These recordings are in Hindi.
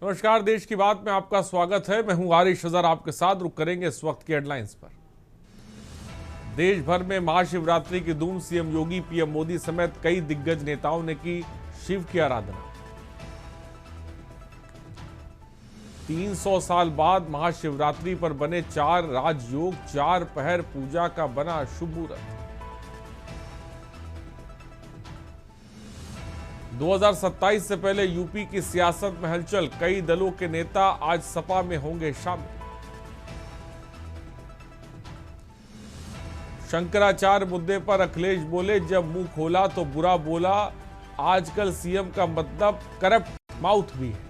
नमस्कार, देश की बात में आपका स्वागत है। मैं हूं आरिश अजहर, आपके साथ रुक करेंगे इस वक्त की हेडलाइंस पर। देश भर में महाशिवरात्रि की धूम, सीएम योगी, पीएम मोदी समेत कई दिग्गज नेताओं ने की शिव की आराधना। 300 साल बाद महाशिवरात्रि पर बने 4 राजयोग, 4 पहर पूजा का बना शुभ मुहूर्त। 2027 से पहले यूपी की सियासत में हलचल, कई दलों के नेता आज सपा में होंगे शामिल। शंकराचार्य मुद्दे पर अखिलेश बोले, जब मुंह खोला तो बुरा बोला, आजकल सीएम का मतलब करप्ट माउथ भी है।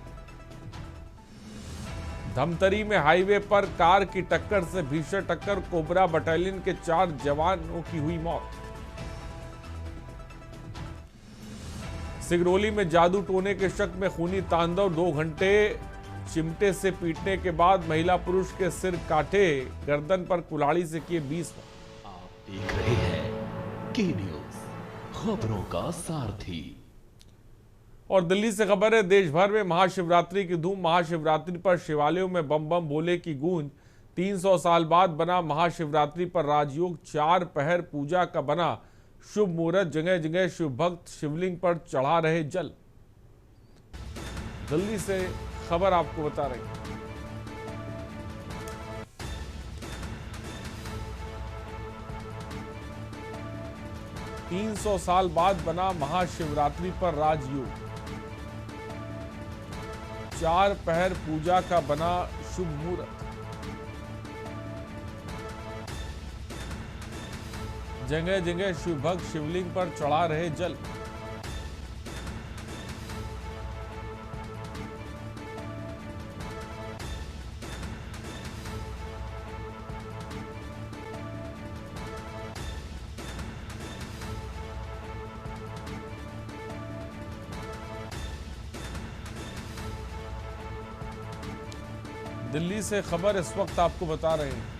धमतरी में हाईवे पर कार की टक्कर से भीषण टक्कर, कोबरा बटालियन के 4 जवानों की हुई मौत। सिगरौली में जादू टोने के शक में खूनी तांडव, 2 घंटे चिमटे से पीटने के बाद महिला पुरुष के सिर काटे, गर्दन पर कुल्हाड़ी से किए 20। आप देख रहे हैं के न्यूज, खबरों का सारथी। और दिल्ली से खबर है, देश भर में महाशिवरात्रि की धूम। महाशिवरात्रि पर शिवालयों में बम बम भोले की गूंज। 300 साल बाद बना महाशिवरात्रि पर राजयोग, 4 पहर पूजा का बना शुभ मुहूर्त। जगह जगह शिव भक्त शिवलिंग पर चढ़ा रहे जल। दिल्ली से खबर आपको बता रहे हैं। तीन 300 साल बाद बना महाशिवरात्रि पर राजयोग, 4 पहर पूजा का बना शुभ मुहूर्त। जगह जगह शिव भक्त शिवलिंग पर चढ़ा रहे जल। दिल्ली से खबर इस वक्त आपको बता रहे हैं।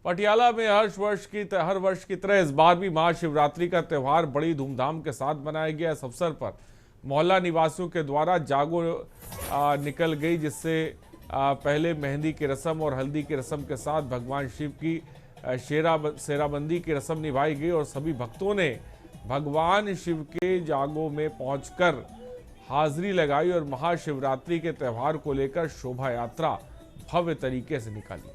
पटियाला में हर वर्ष की तरह इस बार भी महाशिवरात्रि का त्यौहार बड़ी धूमधाम के साथ मनाया गया। इस अवसर पर मोहल्ला निवासियों के द्वारा जागो निकल गई, जिससे पहले मेहंदी की रस्म और हल्दी की रस्म के साथ भगवान शिव की शेराबंदी की रस्म निभाई गई और सभी भक्तों ने भगवान शिव के जागो में पहुंचकर हाजिरी लगाई और महाशिवरात्रि के त्यौहार को लेकर शोभा यात्रा भव्य तरीके से निकाली।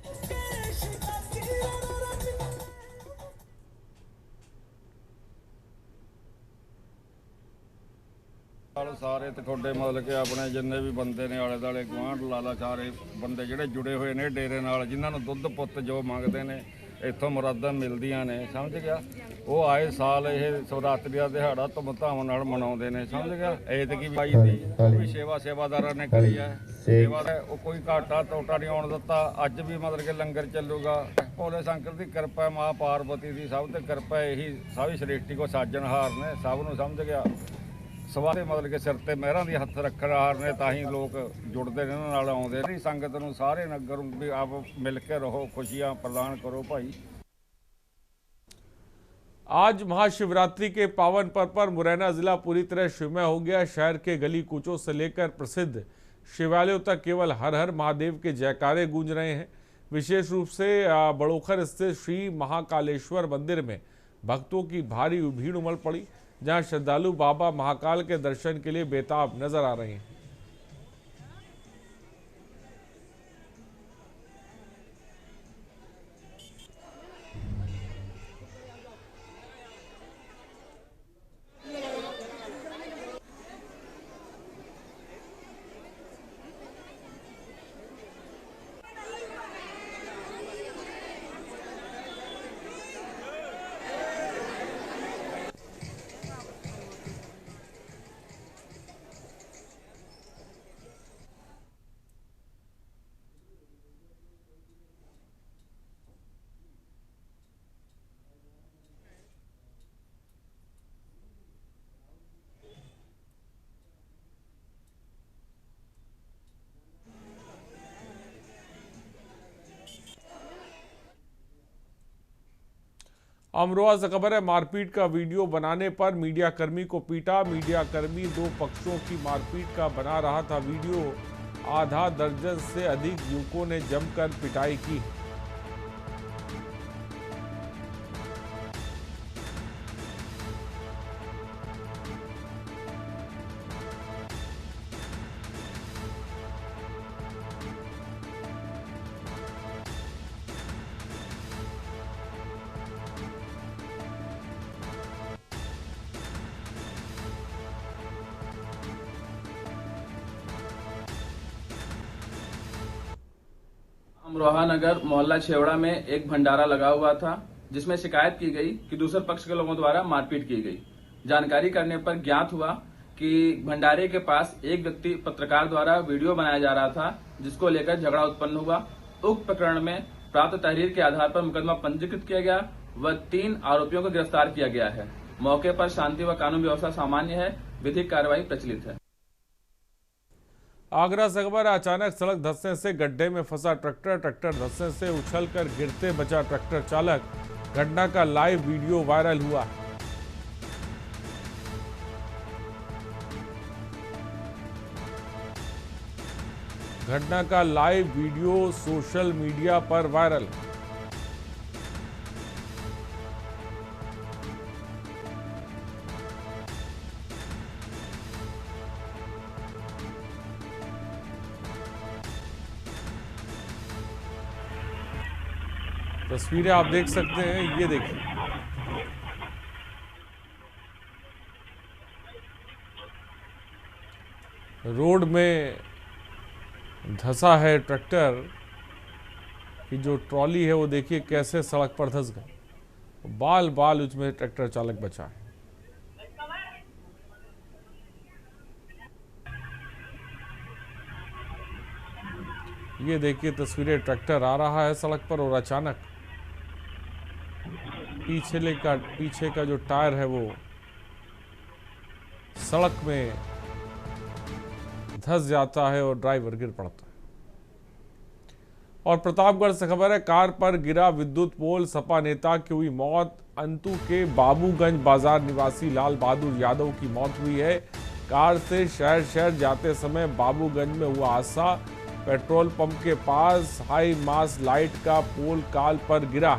सारे ਤੁਹਾਡੇ मतलब कि अपने जिन्ने भी बंदे ने आले दुआले गुआंढ लाला, सारे बंदे ਜਿਹੜੇ जुड़े हुए ने डेरे नाल, जिन्हां ਨੂੰ ਦੁੱਧ ਪੁੱਤ जो मंगते ने इत्थों मुरादां मिलदियां ने, समझ गया। वो आए साल ये शिवरात्रि का दिहाड़ा धूम-धाम नाल मनाउंदे ने, समझ गया। ऐतकी भाई दी भी सेवादारां ने करी है सेवा, वो कोई घाटा टोटा नहीं आउण दित्ता। अज भी मतलब कि लंगर चलूगा। भोले शंकर की कृपा, मां पार्वती की सब ते कृपा, यही सारी सृष्टि को साजनहार ने, सब नूं समझ गया। सवारे मतलब कि सिर ते मेहरां दी हत्थ रखणहार ने, तां ही लोग जुड़ते ने, नाल आउंदे ने। संगत नूं सारे नगर भी आप मिल के रहो, खुशियां प्रदान करो भाई। आज महाशिवरात्रि के पावन पर्व पर मुरैना जिला पूरी तरह शिवमय हो गया। शहर के गली कूचों से लेकर प्रसिद्ध शिवालयों तक केवल हर हर महादेव के जयकारे गूंज रहे हैं। विशेष रूप से बड़ोखर स्थित श्री महाकालेश्वर मंदिर में भक्तों की भारी भीड़ उमड़ पड़ी, जहां श्रद्धालु बाबा महाकाल के दर्शन के लिए बेताब नजर आ रहे हैं। अमरोहा से खबर है, मारपीट का वीडियो बनाने पर मीडिया कर्मी को पीटा। मीडिया कर्मी दो पक्षों की मारपीट का बना रहा था वीडियो। आधा दर्जन से अधिक युवकों ने जमकर पिटाई की। अमरोहा नगर मोहल्ला छेवड़ा में एक भंडारा लगा हुआ था, जिसमें शिकायत की गई कि दूसरे पक्ष के लोगों द्वारा मारपीट की गई। जानकारी करने पर ज्ञात हुआ कि भंडारे के पास एक व्यक्ति पत्रकार द्वारा वीडियो बनाया जा रहा था, जिसको लेकर झगड़ा उत्पन्न हुआ। उक्त प्रकरण में प्राप्त तहरीर के आधार पर मुकदमा पंजीकृत किया गया व 3 आरोपियों को गिरफ्तार किया गया है। मौके पर शांति व कानून व्यवस्था सामान्य है, विधिक कार्रवाई प्रचलित है। आगरा से खबर है, अचानक सड़क धंसने से गड्ढे में फंसा ट्रैक्टर धंसने से उछलकर गिरते बचा ट्रैक्टर चालक। घटना का लाइव वीडियो वायरल हुआ। घटना का लाइव वीडियो सोशल मीडिया पर वायरल। तस्वीरें आप देख सकते हैं, ये देखिए। रोड में धंसा है ट्रैक्टर की जो ट्रॉली है, वो देखिए कैसे सड़क पर धंस गई। बाल बाल उसमें ट्रैक्टर चालक बचा है। ये देखिए तस्वीरें, ट्रैक्टर आ रहा है सड़क पर और अचानक पीछे का जो टायर है वो सड़क में धंस जाता है और ड्राइवर गिर पड़ता है। और प्रतापगढ़ से खबर है, कार पर गिरा विद्युत पोल, सपा नेता की हुई मौत। अंतु के बाबूगंज बाजार निवासी लाल बहादुर यादव की मौत हुई है। कार से शहर जाते समय बाबूगंज में हुआ हादसा। पेट्रोल पंप के पास हाई मास लाइट का पोल काल पर गिरा।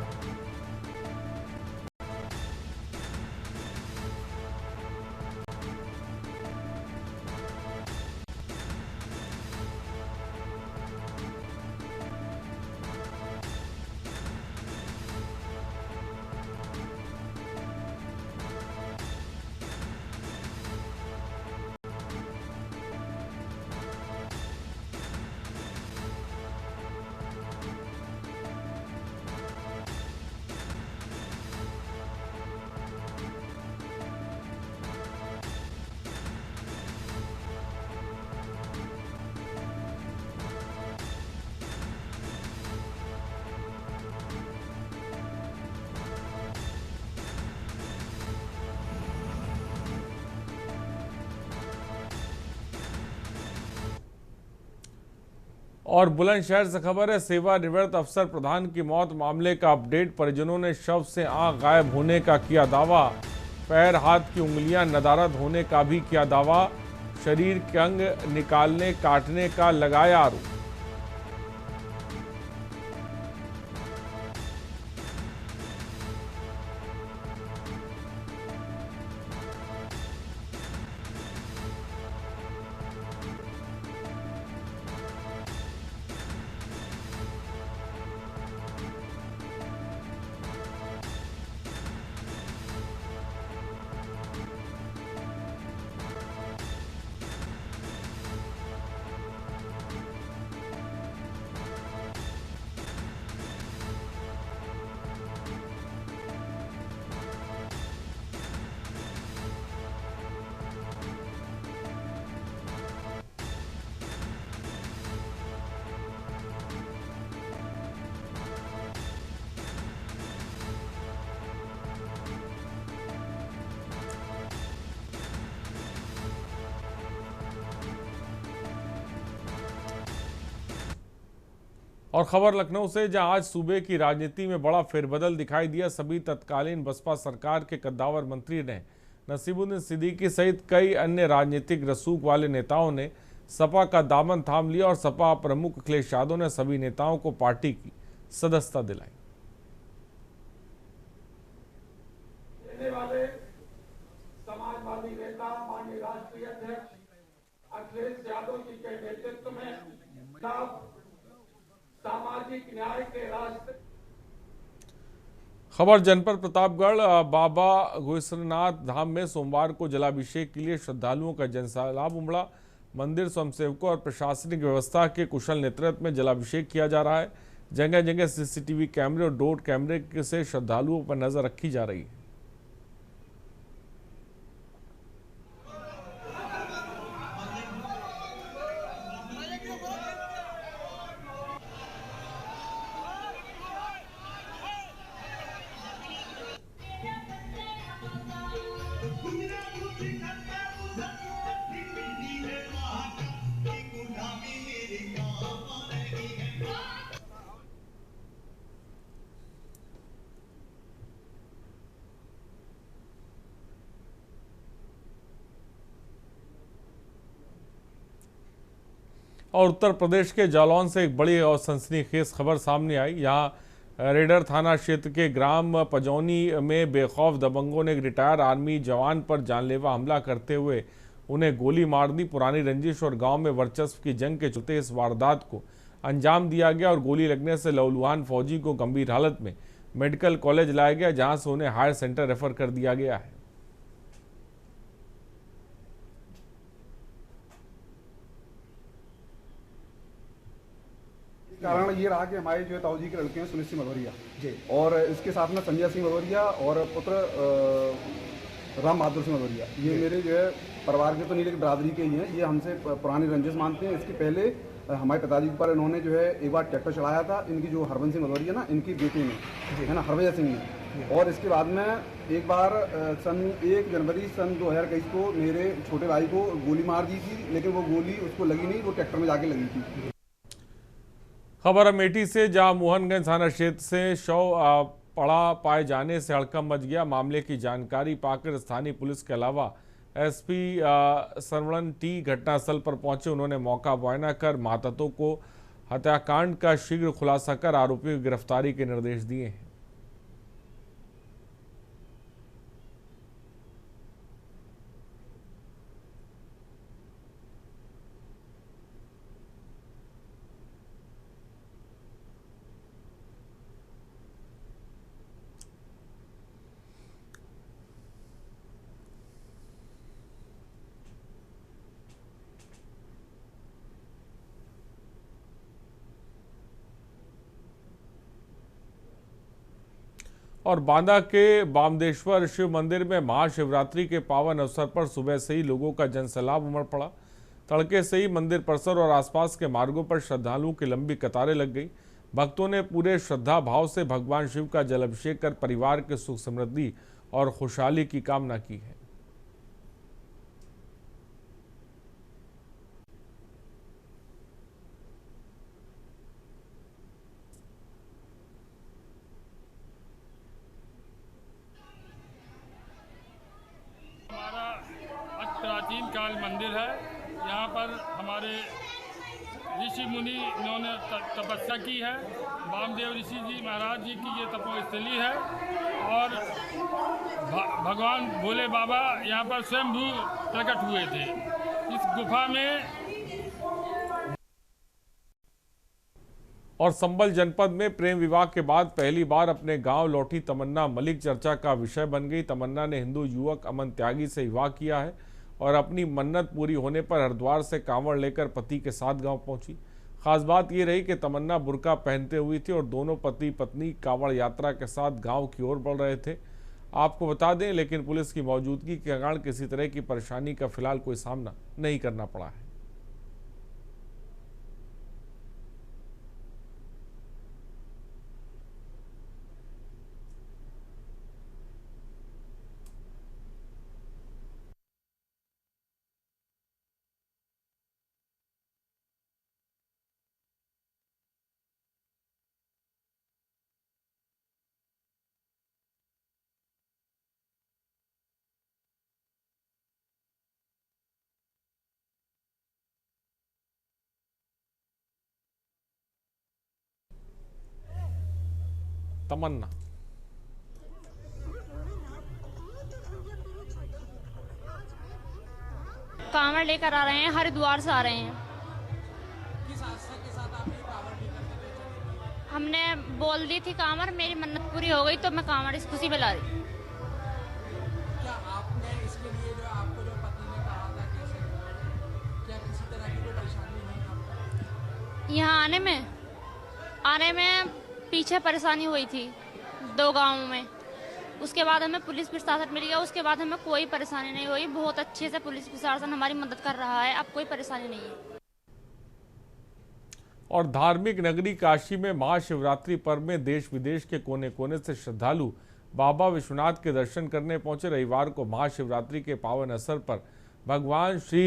और बुलंदशहर से खबर है, सेवानिवृत्त अफसर प्रधान की मौत मामले का अपडेट। परिजनों ने शव से आंख गायब होने का किया दावा। पैर हाथ की उंगलियां नदारद होने का भी किया दावा। शरीर के अंग निकालने काटने का लगाया आरोप। और खबर लखनऊ से, जहां आज सूबे की राजनीति में बड़ा फेरबदल दिखाई दिया। सभी तत्कालीन बसपा सरकार के कद्दावर मंत्री ने नसीमुद्दीन सिद्दीकी सहित कई अन्य राजनीतिक रसूख वाले नेताओं ने सपा का दामन थाम लिया और सपा प्रमुख अखिलेश यादव ने सभी नेताओं को पार्टी की सदस्यता दिलाई। वाले समाजवादी नेता माननीय राष्ट्रीय अध्यक्ष अखिलेश यादव जी के नेतृत्व में सामाजिक न्याय के रास्ते। खबर जनपद प्रतापगढ़, बाबा घुसरनाथ धाम में सोमवार को जलाभिषेक के लिए श्रद्धालुओं का जनसैलाब उमड़ा। मंदिर स्वयंसेवकों और प्रशासनिक व्यवस्था के कुशल नेतृत्व में जलाभिषेक किया जा रहा है। जगह जगह सीसीटीवी कैमरे और ड्रोन कैमरे से श्रद्धालुओं पर नजर रखी जा रही है। और उत्तर प्रदेश के जालौन से एक बड़ी और सनसनीखेज खबर सामने आई। यहाँ रेडर थाना क्षेत्र के ग्राम पजौनी में बेखौफ दबंगों ने एक रिटायर आर्मी जवान पर जानलेवा हमला करते हुए उन्हें गोली मार दी। पुरानी रंजिश और गांव में वर्चस्व की जंग के चलते इस वारदात को अंजाम दिया गया और गोली लगने से लहूलुहान फौजी को गंभीर हालत में मेडिकल कॉलेज लाया गया, जहां से उन्हें हायर सेंटर रेफर कर दिया गया है। कारण ये रहा कि हमारे जो ताऊ जी के लड़के हैं सुनील सिंह भदौरिया जी, और इसके साथ में संजय सिंह भदौरिया और पुत्र राम बहादुर सिंह भदौरिया, ये मेरे जो है परिवार के तो नहीं लेकिन बरादरी के ही हैं। ये हमसे पुरानी रंजिश मानते हैं। इसके पहले हमारे पिताजी पर इन्होंने जो है एक बार ट्रैक्टर चलाया था, इनकी जो हरबंस सिंह भदौरिया ना, इनकी बेटी ने, है ना, हरभजन सिंह ने। और इसके बाद में एक बार सन 1 जनवरी सन 2021 को मेरे छोटे भाई को गोली मार दी थी, लेकिन वो गोली उसको लगी नहीं, वो ट्रैक्टर में जाके लगी थी। खबर अमेठी से, जहां मोहनगंज थाना क्षेत्र से शव पड़ा पाए जाने से हड़कंप मच गया। मामले की जानकारी पाकर स्थानीय पुलिस के अलावा एसपी सरवणन टी घटनास्थल पर पहुंचे। उन्होंने मौका मुआयना कर मातहतों को हत्याकांड का शीघ्र खुलासा कर आरोपियों की गिरफ्तारी के निर्देश दिए हैं। और बांदा के बामदेश्वर शिव मंदिर में महाशिवरात्रि के पावन अवसर पर सुबह से ही लोगों का जनसैलाब उमड़ पड़ा। तड़के से ही मंदिर परिसर और आसपास के मार्गों पर श्रद्धालुओं की लंबी कतारें लग गई। भक्तों ने पूरे श्रद्धा भाव से भगवान शिव का जलाभिषेक कर परिवार के सुख समृद्धि और खुशहाली की कामना की है। प्राचीन काल मंदिर है। यहाँ पर हमारे ऋषि मुनि इन्होंने तपस्या की है। वामदेव ऋषि जी महाराज जी की ये तपोस्थली है और भगवान भोले बाबा यहाँ पर स्वयंभू प्रकट हुए थे इस गुफा में। और संभल जनपद में प्रेम विवाह के बाद पहली बार अपने गांव लौटी तमन्ना मलिक चर्चा का विषय बन गई। तमन्ना ने हिंदू युवक अमन त्यागी से विवाह किया है और अपनी मन्नत पूरी होने पर हरिद्वार से कांवड़ लेकर पति के साथ गांव पहुंची। खास बात यह रही कि तमन्ना बुर्का पहनते हुई थी और दोनों पति पत्नी कांवड़ यात्रा के साथ गांव की ओर बढ़ रहे थे। आपको बता दें, लेकिन पुलिस की मौजूदगी के कारण किसी तरह की परेशानी का फिलहाल कोई सामना नहीं करना पड़ा है। तमन्ना। कांवड़ लेकर आ रहे हैं, हरिद्वार से आ रहे हैं। किस आस्था के साथ आप ये कांवड़ लेकर के चले? हमने बोल दी थी कांवड़, मेरी मन्नत पूरी हो गई तो मैं कांवड़ इस खुशी में ला रही। क्या आपने इसके लिए जो आपको जो पति ने कहा था कैसे, क्या किसी तरह की कोई परेशानी नहीं आपको? यहाँ आने में पीछे परेशानी हुई थी 2 गांवों में। उसके बाद हमें पुलिस प्रशासन मिल गया, उसके बाद हमें कोई परेशानी नहीं हुई। बहुत अच्छे से पुलिस प्रशासन हमारी मदद कर रहा है, अब कोई परेशानी नहीं है। और धार्मिक नगरी काशी में महाशिवरात्रि पर्व में देश विदेश के कोने कोने से श्रद्धालु बाबा विश्वनाथ के दर्शन करने पहुंचे। रविवार को महाशिवरात्रि के पावन अवसर पर भगवान श्री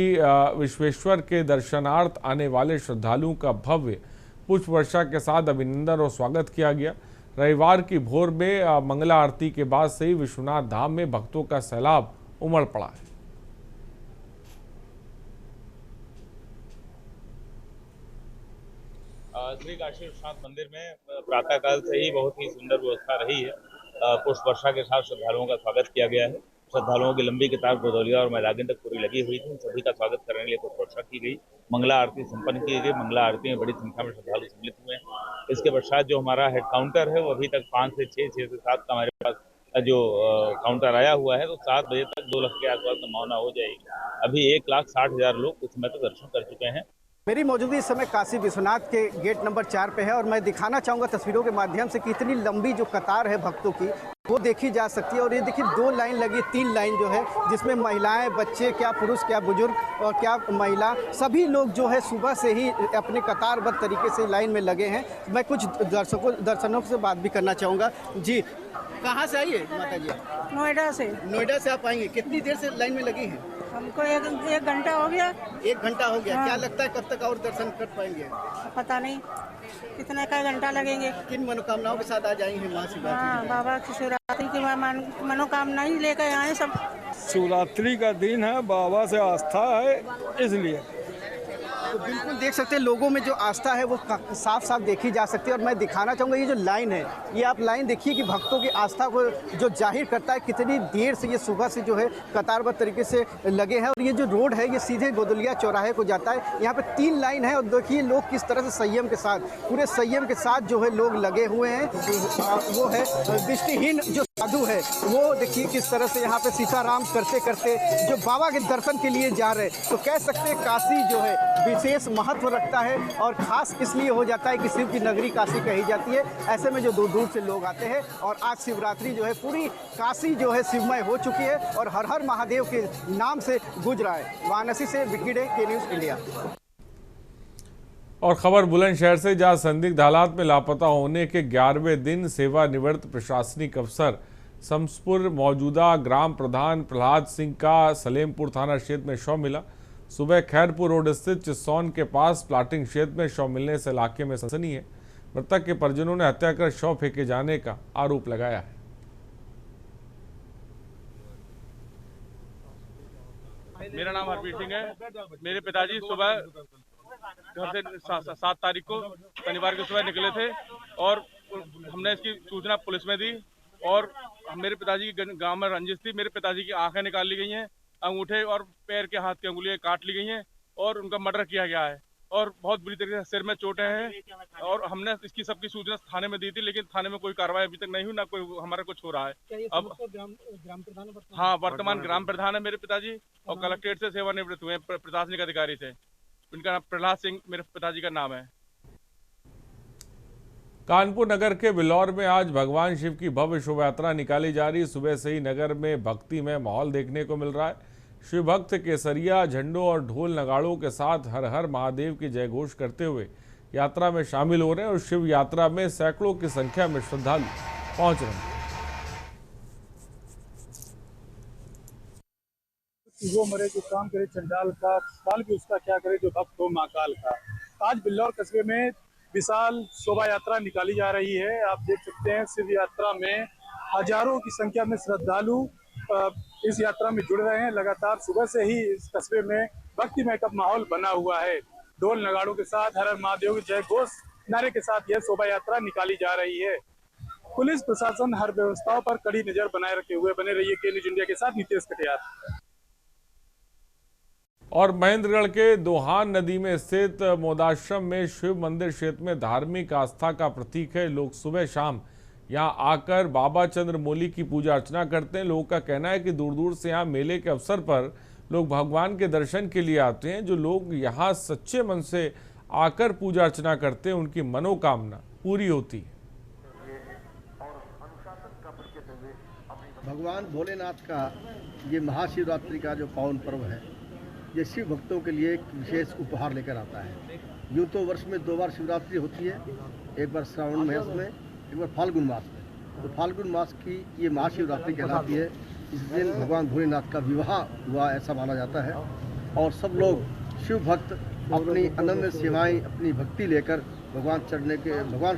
विश्वेश्वर के दर्शनार्थ आने वाले श्रद्धालुओं का भव्य पुष्प वर्षा के साथ अभिनंदन और स्वागत किया गया। रविवार की भोर में मंगला आरती के बाद से ही विश्वनाथ धाम में भक्तों का सैलाब उमड़ पड़ा है। श्री काशी विश्वनाथ मंदिर में प्रातःकाल से ही बहुत ही सुंदर व्यवस्था रही है। पुष्प वर्षा के साथ श्रद्धालुओं का स्वागत किया गया है। श्रद्धालुओं की लंबी कतार गोदौलिया और मैदागिन तक पूरी लगी हुई थी। सभी का स्वागत करने के लिए पुष्प वर्षा की गई, मंगला आरती संपन्न की गई। मंगला आरती में बड़ी संख्या में श्रद्धालु सम्मिलित हुए हैं। इसके पश्चात जो हमारा हेड काउंटर है वो अभी तक 5 से 6, 6 से 7 का हमारे पास जो काउंटर आया हुआ है, तो 7 बजे तक 2 लाख के आसपास संभावना हो जाएगी। अभी 1,60,000 लोग कुछ समय तक दर्शन कर चुके हैं। मेरी मौजूदगी इस समय काशी विश्वनाथ के गेट नंबर 4 पे है और मैं दिखाना चाहूँगा तस्वीरों के माध्यम से कि इतनी लंबी जो कतार है भक्तों की वो देखी जा सकती है। और ये देखिए 2 लाइन लगी, 3 लाइन जो है जिसमें महिलाएं, बच्चे, क्या पुरुष, क्या बुजुर्ग और क्या महिला, सभी लोग जो है सुबह से ही अपने कतारबद्ध तरीके से लाइन में लगे हैं। मैं कुछ दर्शनों से बात भी करना चाहूँगा। जी, कहाँ से आई है माता जी? नोएडा से। नोएडा से आप आएंगे, कितनी देर से लाइन में लगी हैं? हमको एक घंटा हो गया। 1 घंटा हो गया। हाँ। क्या लगता है कब तक और दर्शन कर पाएंगे? पता नहीं कितना का घंटा लगेंगे। किन मनोकामनाओं के साथ आज आई हैं महाशिवरात्रि? हाँ, बाबा की शिवरात्रि की मनोकामना ही लेकर आए सब। शिवरात्रि का दिन है, बाबा से आस्था है इसलिए। तो बिल्कुल देख सकते हैं लोगों में जो आस्था है वो साफ साफ देखी जा सकती है। और मैं दिखाना चाहूँगा ये जो लाइन है, ये आप लाइन देखिए कि भक्तों की आस्था को जो जाहिर करता है कितनी देर से ये सुबह से जो है कतारबद्ध तरीके से लगे हैं। और ये जो रोड है ये सीधे गोदलिया चौराहे को जाता है। यहाँ पे 3 लाइन है और देखिए लोग किस तरह से संयम के साथ, पूरे संयम के साथ जो है लोग लगे हुए हैं। वो है दृष्टिहीन जो साधु है वो देखिए किस तरह से यहाँ पे सीताराम करते करते जो बाबा के दर्शन के लिए जा रहे हैं। तो कह सकते हैं काशी जो है विशेष महत्व रखता है और खास इसलिए हो जाता है कि शिव की नगरी काशी कही जाती है। ऐसे में जो दूर दूर से लोग आते हैं और आज शिवरात्रि जो है पूरी काशी जो है शिवमय हो चुकी है और हर हर महादेव के नाम से गूंज रहा है। वाराणसी से विक्की डे, के न्यूज़ इंडिया। और खबर बुलंदशहर से, जहां संदिग्ध हालात में लापता होने के 11वें दिन सेवानिवृत्त प्रशासनिक अफसर शमसपुर मौजूदा ग्राम प्रधान प्रहलाद सिंह का सलेमपुर थाना क्षेत्र में शव मिला। सुबह खैरपुर रोड स्थित चिसौन के पास प्लाटिंग क्षेत्र में शव मिलने से इलाके में सनसनी है। मृतक के परिजनों ने हत्या कर शव फेंके जाने का आरोप लगाया है। मेरा नाम हरप्रीत सिंह है। मेरे पिताजी सुबह घर से 7 तारीख को शनिवार की सुबह निकले थे और हमने इसकी सूचना पुलिस में दी और मेरे पिताजी की गांव में रंजिश थी। मेरे पिताजी की आंखें निकाल ली गई हैं, अंगूठे और पैर के हाथ की अंगुलियां काट ली गई हैं और उनका मर्डर किया गया है और बहुत बुरी तरीके से सिर में चोटें हैं। और हमने इसकी सबकी सूचना थाने में दी थी, लेकिन थाने में कोई कार्रवाई अभी तक नहीं हुई, ना कोई हमारा कुछ हो रहा है। अब ग्राम प्रधान? हाँ, वर्तमान ग्राम प्रधान है मेरे पिताजी और कलेक्ट्रेट से सेवानिवृत्त हुए प्रशासनिक अधिकारी से। इनका नाम प्रहलाद सिंह मेरे पिताजी का नाम है। कानपुर नगर के बिलौर में आज भगवान शिव की भव्य शोभा यात्रा निकाली जा रही। सुबह से ही नगर में भक्ति में माहौल देखने को मिल रहा है। शिव भक्त केसरिया झंडों और ढोल नगाड़ों के साथ हर हर महादेव की जय घोष करते हुए यात्रा में शामिल हो रहे हैं और शिव यात्रा में सैकड़ों की संख्या में श्रद्धालु पहुंच रहे हैं। वो मरे जो काम करे चंडाल का, काल भी उसका क्या करे जो भक्त हो महाकाल का। आज बिल्लौर कस्बे में विशाल शोभा यात्रा निकाली जा रही है। आप देख सकते हैं शिव यात्रा में हजारों की संख्या में श्रद्धालु इस यात्रा में जुड़ रहे हैं। लगातार सुबह से ही इस कस्बे में भक्तिमय का माहौल बना हुआ है। ढोल नगाड़ों के साथ हर हर महादेव की जय घोष नारे के साथ यह शोभा यात्रा निकाली जा रही है। पुलिस प्रशासन हर व्यवस्थाओं पर कड़ी नजर बनाए रखे हुए बने रही है। के न्यूज इंडिया के साथ नितेश कटियार। और महेंद्रगढ़ के दोहान नदी में स्थित मोदाश्रम में शिव मंदिर क्षेत्र में धार्मिक आस्था का प्रतीक है। लोग सुबह शाम यहां आकर बाबा चंद्रमौली की पूजा अर्चना करते हैं। लोगों का कहना है कि दूर दूर से यहां मेले के अवसर पर लोग भगवान के दर्शन के लिए आते हैं। जो लोग यहां सच्चे मन से आकर पूजा अर्चना करते हैं उनकी मनोकामना पूरी होती है। भगवान भोलेनाथ का ये महाशिवरात्रि का जो पावन पर्व है, ये शिव भक्तों के लिए एक विशेष उपहार लेकर आता है। यूँ तो वर्ष में 2 बार शिवरात्रि होती है, एक बार श्रावण मास में, एक बार फाल्गुन मास में। तो फाल्गुन मास की ये महाशिवरात्रि कहलाती है। इस दिन भगवान भोलेनाथ का विवाह हुआ ऐसा माना जाता है और सब लोग शिव भक्त अपनी अनन्य सेवाएं, अपनी भक्ति लेकर भगवान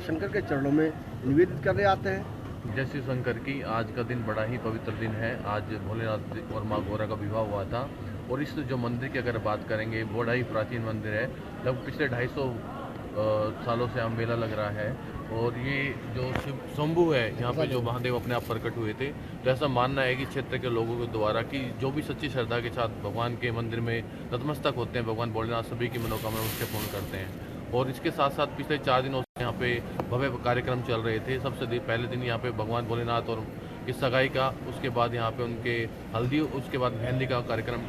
शंकर के चरणों में निवेदित करने आते हैं। जय शिव शंकर की। आज का दिन बड़ा ही पवित्र दिन है। आज भोलेनाथ और माँ गौरा का विवाह हुआ था और इस जो मंदिर की अगर बात करेंगे, बड़ा ही प्राचीन मंदिर है। लगभग पिछले 250 सालों से यहाँ मेला लग रहा है और ये जो शिव शंभू है, यहाँ पे जो महादेव अपने आप प्रकट हुए थे, तो ऐसा मानना है कि क्षेत्र के लोगों के द्वारा कि जो भी सच्ची श्रद्धा के साथ भगवान के मंदिर में नतमस्तक होते हैं, भगवान भोलेनाथ सभी की मनोकामना उसके पूर्ण करते हैं। और इसके साथ साथ पिछले 4 दिनों से यहाँ पे भव्य कार्यक्रम चल रहे थे। सबसे पहले दिन यहाँ पे भगवान भोलेनाथ और की सगाई का, उसके बाद यहाँ पे उनके हल्दी, उसके बाद मेहंदी का कार्यक्रम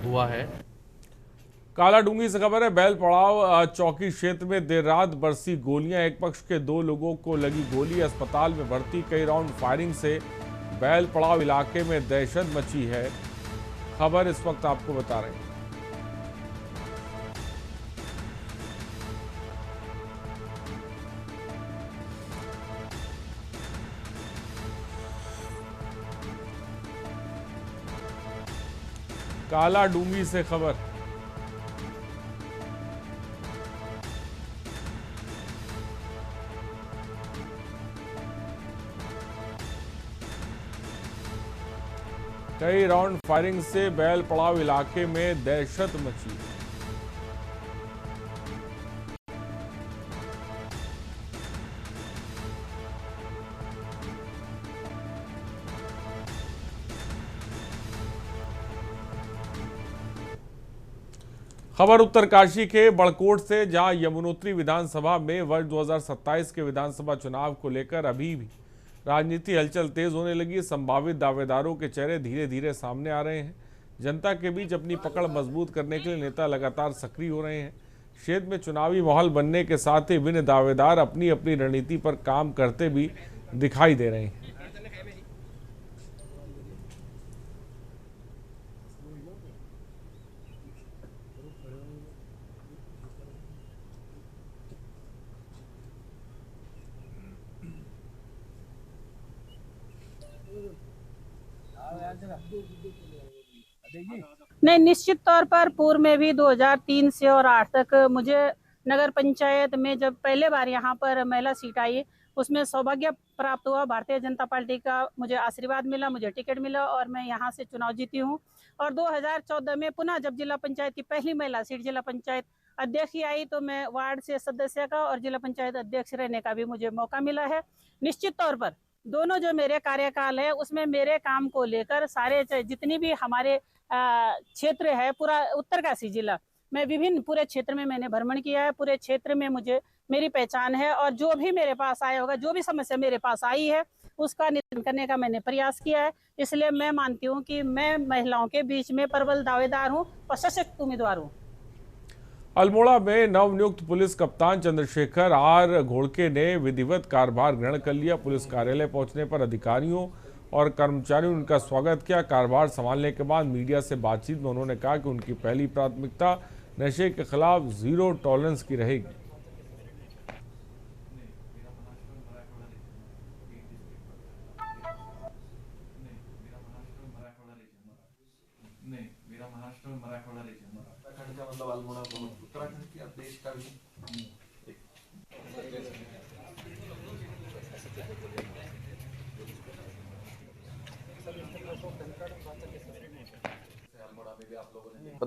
हुआ है। कालाडूंगी से खबर है। बैल पड़ाव चौकी क्षेत्र में देर रात बरसी गोलियां। एक पक्ष के 2 लोगों को लगी गोली, अस्पताल में भर्ती। कई राउंड फायरिंग से बैल पड़ाव इलाके में दहशत मची है। खबर इस वक्त आपको बता रहे हैं। कालाडूंगी से खबर। कई राउंड फायरिंग से बैल पड़ाव इलाके में दहशत मची। खबर उत्तरकाशी के बड़कोट से, जहां यमुनोत्री विधानसभा में वर्ष 2027 के विधानसभा चुनाव को लेकर अभी भी राजनीति हलचल तेज होने लगी। संभावित दावेदारों के चेहरे धीरे धीरे सामने आ रहे हैं। जनता के बीच अपनी पकड़ मजबूत करने के लिए नेता लगातार सक्रिय हो रहे हैं। क्षेत्र में चुनावी माहौल बनने के साथ ही विभिन्न दावेदार अपनी अपनी रणनीति पर काम करते भी दिखाई दे रहे हैं। नहीं, निश्चित तौर पर पूर्व में भी 2003 से और 8 तक मुझे नगर पंचायत में जब पहले बार यहाँ पर महिला सीट आई, उसमें सौभाग्य प्राप्त हुआ। भारतीय जनता पार्टी का मुझे आशीर्वाद मिला, मुझे टिकट मिला और मैं यहाँ से चुनाव जीती हूँ। और 2014 में पुनः जब जिला पंचायत की पहली महिला सीट जिला पंचायत अध्यक्ष ही आई, तो मैं वार्ड से सदस्य का और जिला पंचायत अध्यक्ष रहने का भी मुझे मौका मिला है। निश्चित तौर पर दोनों जो मेरे कार्यकाल है उसमें मेरे काम को लेकर सारे जितनी भी हमारे क्षेत्र है, पूरा उत्तरकाशी जिला में विभिन्न पूरे क्षेत्र में मैंने भ्रमण किया है। पूरे क्षेत्र में मुझे मेरी पहचान है और जो भी मेरे पास आया होगा, जो भी समस्या मेरे पास आई है, उसका निदान करने का मैंने प्रयास किया है। इसलिए मैं मानती हूँ कि मैं महिलाओं के बीच में प्रबल दावेदार हूँ और सशक्त उम्मीदवार हूँ। अल्मोड़ा में नवनियुक्त पुलिस कप्तान चंद्रशेखर आर घोड़के ने विधिवत कार्यभार ग्रहण कर लिया। पुलिस कार्यालय पहुंचने पर अधिकारियों और कर्मचारियों ने उनका स्वागत किया। कार्यभार संभालने के बाद मीडिया से बातचीत में उन्होंने कहा कि उनकी पहली प्राथमिकता नशे के खिलाफ जीरो टॉलरेंस की रहेगी।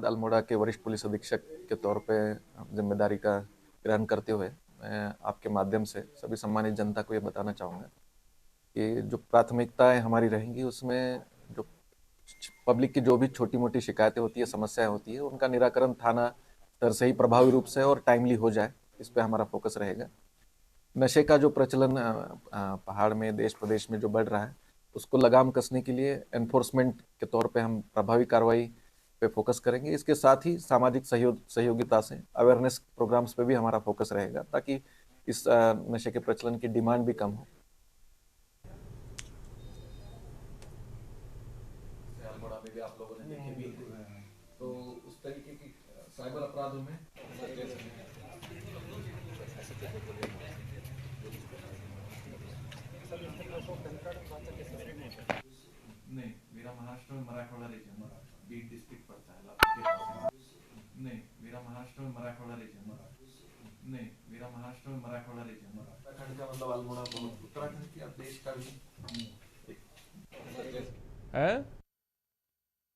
अल्मोड़ा के वरिष्ठ पुलिस अधीक्षक के तौर पे जिम्मेदारी का ग्रहण करते हुए मैं आपके माध्यम से सभी सम्मानित जनता को ये बताना चाहूँगा कि जो प्राथमिकताएं हमारी रहेंगी उसमें जो पब्लिक की जो भी छोटी मोटी शिकायतें होती है, समस्याएं होती है, उनका निराकरण थाना स्तर से ही प्रभावी रूप से और टाइमली हो जाए, इस पे हमारा फोकस रहेगा। नशे का जो प्रचलन पहाड़ में, देश प्रदेश में जो बढ़ रहा है, उसको लगाम कसने के लिए एनफोर्समेंट के तौर पे हम प्रभावी कार्रवाई पे फोकस करेंगे। इसके साथ ही सामाजिक सहयोगिता से अवेयरनेस प्रोग्राम्स पे भी हमारा फोकस रहेगा, ताकि इस नशे के प्रचलन की डिमांड भी कम हो। में भी आप लोगों ने देखे भी हैं, तो उस तरीके की साइबर अपराधों में नहीं, मेरा महाराष्ट्र में मराठवाड़ा रीजन बीट डिस्ट्रिक्ट पड़ता है। नहीं, मेरा महाराष्ट्र में मराठवाड़ा रीजन नहीं, मेरा महाराष्ट्र में मराठवाड़ा रीजन उत्तराखंड का मतलब अल्मोड़ा, उत्तराखंड की देश का भी है।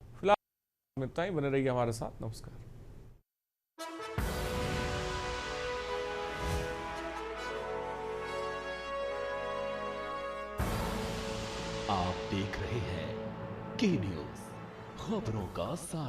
फिलहाल इतना ही, बने रहिए हमारे साथ। नमस्कार। आप देख रहे हैं के न्यूज़, खबरों का सार।